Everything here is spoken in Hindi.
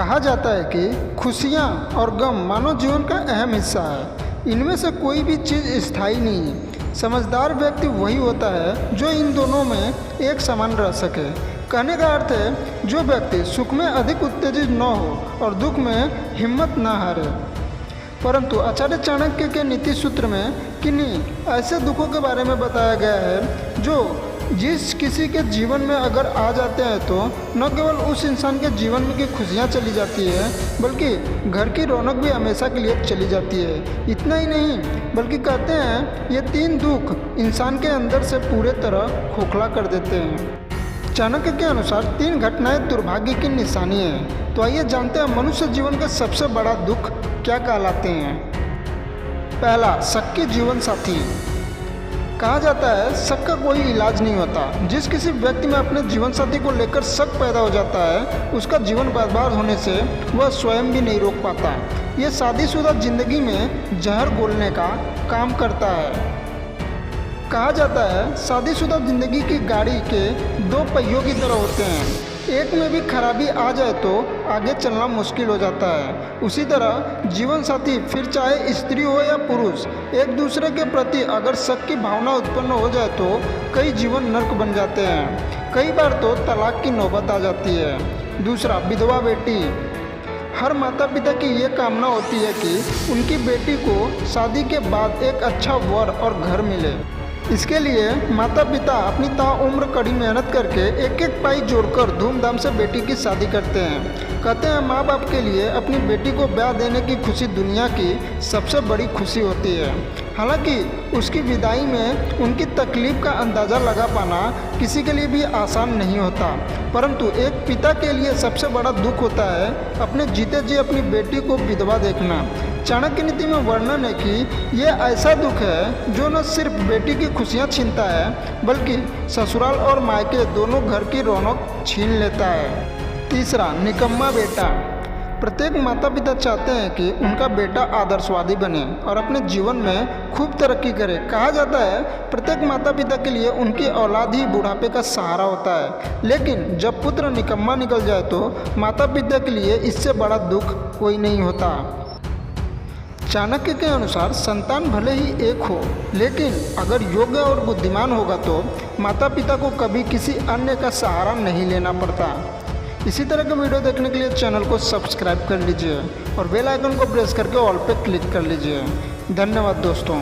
कहा जाता है कि खुशियाँ और गम मानव जीवन का अहम हिस्सा है। इनमें से कोई भी चीज़ स्थायी नहीं है। समझदार व्यक्ति वही होता है जो इन दोनों में एक समान रह सके। कहने का अर्थ है जो व्यक्ति सुख में अधिक उत्तेजित न हो और दुख में हिम्मत न हारे। परंतु आचार्य चाणक्य के नीति सूत्र में किन्हीं ऐसे दुखों के बारे में बताया गया है जो जिस किसी के जीवन में अगर आ जाते हैं तो न केवल उस इंसान के जीवन में की खुशियाँ चली जाती है बल्कि घर की रौनक भी हमेशा के लिए चली जाती है। इतना ही नहीं बल्कि कहते हैं ये 3 दुख इंसान के अंदर से पूरे तरह खोखला कर देते हैं। चाणक्य के अनुसार 3 घटनाएं दुर्भाग्य की निशानी है। तो आइए जानते हैं मनुष्य जीवन का सबसे बड़ा दुख क्या कहलाते हैं। पहला, शक के जीवन साथी। कहा जाता है शक का कोई इलाज नहीं होता। जिस किसी व्यक्ति में अपने जीवन साथी को लेकर शक पैदा हो जाता है उसका जीवन बर्बाद होने से वह स्वयं भी नहीं रोक पाता। यह शादीशुदा जिंदगी में जहर घोलने का काम करता है। कहा जाता है शादीशुदा जिंदगी की गाड़ी के 2 पहियों की तरह होते हैं। एक में भी खराबी आ जाए तो आगे चलना मुश्किल हो जाता है। उसी तरह जीवन साथी, फिर चाहे स्त्री हो या पुरुष, एक दूसरे के प्रति अगर शक की भावना उत्पन्न हो जाए तो कई जीवन नर्क बन जाते हैं। कई बार तो तलाक की नौबत आ जाती है। दूसरा, विधवा बेटी। हर माता पिता की ये कामना होती है कि उनकी बेटी को शादी के बाद एक अच्छा वर और घर मिले। इसके लिए माता पिता अपनी ताउम्र कड़ी मेहनत करके एक एक पाई जोड़कर धूमधाम से बेटी की शादी करते हैं। कहते हैं माँ बाप के लिए अपनी बेटी को ब्याह देने की खुशी दुनिया की सबसे बड़ी खुशी होती है। हालांकि उसकी विदाई में उनकी तकलीफ का अंदाज़ा लगा पाना किसी के लिए भी आसान नहीं होता। परंतु एक पिता के लिए सबसे बड़ा दुख होता है अपने जीते जी अपनी बेटी को विधवा देखना। चाणक्य नीति में वर्णन है कि ये ऐसा दुख है जो न सिर्फ बेटी की खुशियाँ छीनता है बल्कि ससुराल और मायके दोनों घर की रौनक छीन लेता है। तीसरा, निकम्मा बेटा। प्रत्येक माता पिता चाहते हैं कि उनका बेटा आदर्शवादी बने और अपने जीवन में खूब तरक्की करे। कहा जाता है प्रत्येक माता पिता के लिए उनकी औलाद ही बुढ़ापे का सहारा होता है। लेकिन जब पुत्र निकम्मा निकल जाए तो माता पिता के लिए इससे बड़ा दुख कोई नहीं होता। चाणक्य के अनुसार संतान भले ही एक हो लेकिन अगर योग्य और बुद्धिमान होगा तो माता पिता को कभी किसी अन्य का सहारा नहीं लेना पड़ता। इसी तरह के वीडियो देखने के लिए चैनल को सब्सक्राइब कर लीजिए और बेल आइकन को प्रेस करके ऑल पे क्लिक कर लीजिए। धन्यवाद दोस्तों।